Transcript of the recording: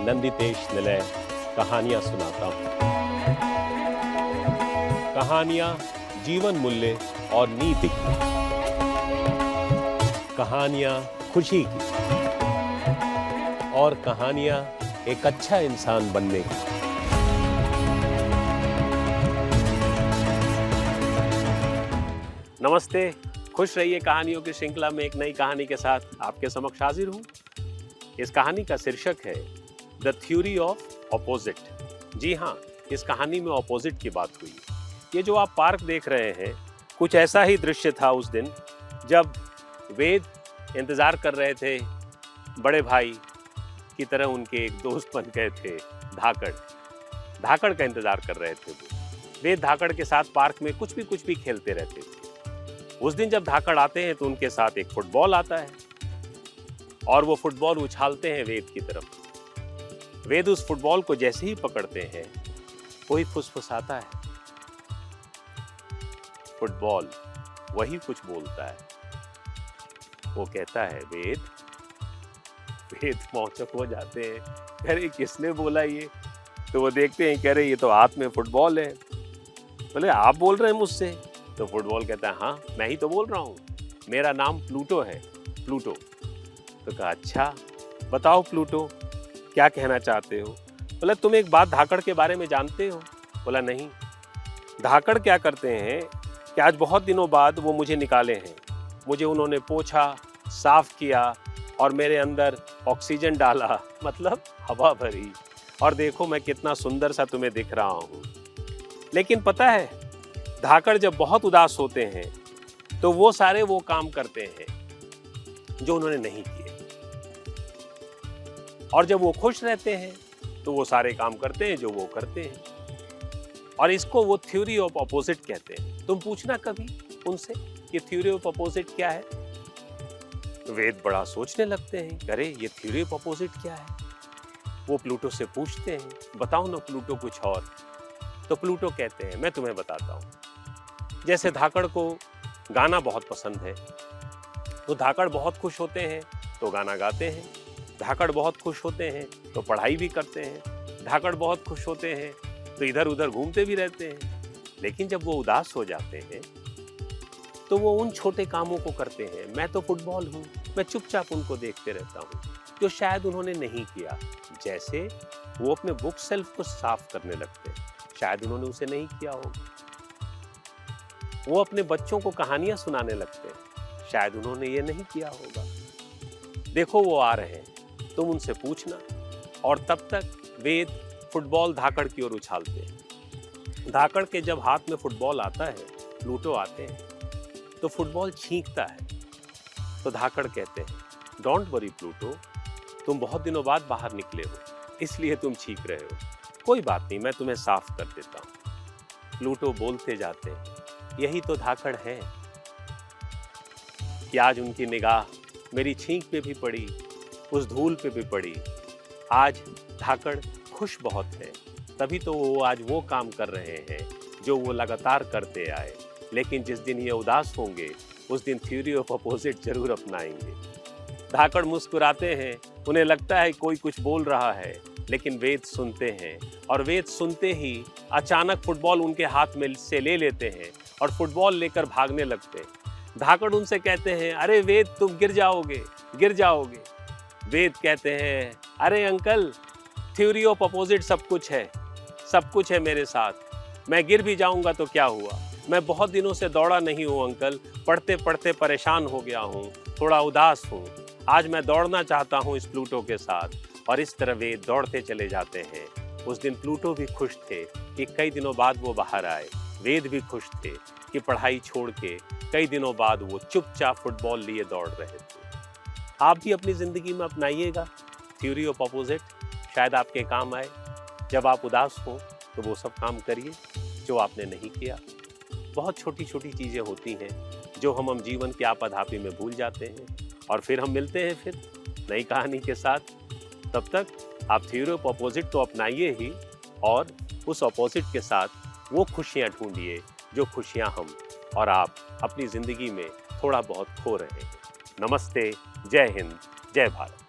नंदितेश निलय कहानियां सुनाता हूं। कहानियां जीवन मूल्य और नीति की, कहानियां खुशी की और कहानियां एक अच्छा इंसान बनने की। नमस्ते, खुश रहिए। कहानियों की श्रृंखला में एक नई कहानी के साथ आपके समक्ष हाजिर हूं। इस कहानी का शीर्षक है द थ्योरी ऑफ ऑपोजिट। जी हाँ, इस कहानी में ऑपोजिट की बात हुई। ये जो आप पार्क देख रहे हैं, कुछ ऐसा ही दृश्य था उस दिन जब वेद इंतजार कर रहे थे बड़े भाई की तरह। उनके एक दोस्त बन गए थे धाकड़ का इंतजार कर रहे थे वो। वेद धाकड़ के साथ पार्क में कुछ भी खेलते रहते थे। उस दिन जब धाकड़ आते हैं तो उनके साथ एक फुटबॉल आता है और वो फुटबॉल उछालते हैं वेद की तरफ। वेद उस फुटबॉल को जैसे ही पकड़ते हैं, कोई फुसफुसाता है। फुटबॉल वही कुछ बोलता है। वो कहता है वेद मौचक हो जाते हैं। कह रहे किसने बोला ये? तो वो देखते हैं, कह रहे ये तो हाथ में फुटबॉल है। बोले आप बोल रहे हैं मुझसे? तो फुटबॉल कहता है हाँ, मैं ही तो बोल रहा हूँ, मेरा नाम प्लूटो है, प्लूटो। तो कहा अच्छा, बताओ प्लूटो, क्या कहना चाहते हो? बोला तुम एक बात धाकड़ के बारे में जानते हो? बोला नहीं। धाकड़ क्या करते हैं कि आज बहुत दिनों बाद वो मुझे निकाले हैं। मुझे उन्होंने पोंछा, साफ किया और मेरे अंदर ऑक्सीजन डाला, मतलब हवा भरी, और देखो मैं कितना सुंदर सा तुम्हें दिख रहा हूँ। लेकिन पता है, धाकड़ जब बहुत उदास होते हैं तो वो सारे वो काम करते हैं जो उन्होंने नहीं किए, और जब वो खुश रहते हैं तो वो सारे काम करते हैं जो वो करते हैं। और इसको वो थ्योरी ऑफ अपोजिट कहते हैं। तुम पूछना कभी उनसे कि थ्योरी ऑफ अपोजिट क्या है। वेद बड़ा सोचने लगते हैं, अरे ये थ्योरी ऑफ अपोजिट क्या है। वो प्लूटो से पूछते हैं, बताओ ना प्लूटो कुछ और। तो प्लूटो कहते हैं मैं तुम्हें बताता हूं। जैसे धाकड़ को गाना बहुत पसंद है, तो धाकड़ बहुत खुश होते हैं तो गाना गाते हैं। धाकड़ बहुत खुश होते हैं तो पढ़ाई भी करते हैं। धाकड़ बहुत खुश होते हैं तो इधर उधर घूमते भी रहते हैं। लेकिन जब वो उदास हो जाते हैं तो वो उन छोटे कामों को करते हैं। मैं तो फुटबॉल हूँ, मैं चुपचाप उनको देखते रहता हूँ, जो शायद उन्होंने नहीं किया। जैसे वो अपने बुक शेल्फ को साफ करने लगते हैं, शायद उन्होंने उसे नहीं किया होगा। वो अपने बच्चों को कहानियां सुनाने लगते हैं, शायद उन्होंने ये नहीं किया होगा। देखो वो आ रहे हैं, तुम उनसे पूछना। और तब तक वेद फुटबॉल धाकड़ की ओर उछालते हैं। धाकड़ के जब हाथ में फुटबॉल आता है, प्लूटो आते हैं, तो फुटबॉल छींकता है। तो धाकड़ कहते हैं डोंट वरी प्लूटो, तुम बहुत दिनों बाद बाहर निकले हो, इसलिए तुम छींक रहे हो। कोई बात नहीं, मैं तुम्हें साफ कर देता हूं। प्लूटो बोलते जाते हैं, यही तो धाकड़ है कि आज उनकी निगाह मेरी छींक पे भी पड़ी, उस धूल पे भी पड़ी। आज धाकड़ खुश बहुत है, तभी तो वो आज वो काम कर रहे हैं जो वो लगातार करते आए। लेकिन जिस दिन ये उदास होंगे, उस दिन थ्योरी ऑफ अपोजिट जरूर अपनाएंगे। धाकड़ मुस्कुराते हैं, उन्हें लगता है कोई कुछ बोल रहा है, लेकिन वेद सुनते हैं। और वेद सुनते ही अचानक फुटबॉल उनके हाथ में से ले लेते हैं और फुटबॉल लेकर भागने लगते हैं। धाकड़ उनसे कहते हैं अरे वेद, तुम गिर जाओगे। वेद कहते हैं अरे अंकल, थ्योरी ऑफ अपोजिट सब कुछ है मेरे साथ। मैं गिर भी जाऊंगा तो क्या हुआ, मैं बहुत दिनों से दौड़ा नहीं हूँ अंकल, पढ़ते पढ़ते परेशान हो गया हूँ, थोड़ा उदास हूँ। आज मैं दौड़ना चाहता हूँ इस प्लूटो के साथ। और इस तरह वे दौड़ते चले जाते हैं। उस दिन प्लूटो भी खुश थे कि कई दिनों बाद वो बाहर आए। वेद भी खुश थे कि पढ़ाई छोड़ के कई दिनों बाद वो चुपचाप फुटबॉल लिए दौड़ रहे थे। आप भी अपनी जिंदगी में अपनाइएगा थ्योरी ऑफ अपोजिट, शायद आपके काम आए। जब आप उदास हो तो वो सब काम करिए जो आपने नहीं किया। बहुत छोटी छोटी चीजें होती हैं जो हम जीवन की आपाधापी में भूल जाते हैं। और फिर हम मिलते हैं फिर नई कहानी के साथ। तब तक आप थ्योरी ऑफ अपोजिट तो अपनाइए ही, और उस अपोजिट के साथ वो खुशियाँ ढूंढिए जो खुशियाँ हम और आप अपनी जिंदगी में थोड़ा बहुत खो रहे हैं। नमस्ते, जय हिंद, जय भारत।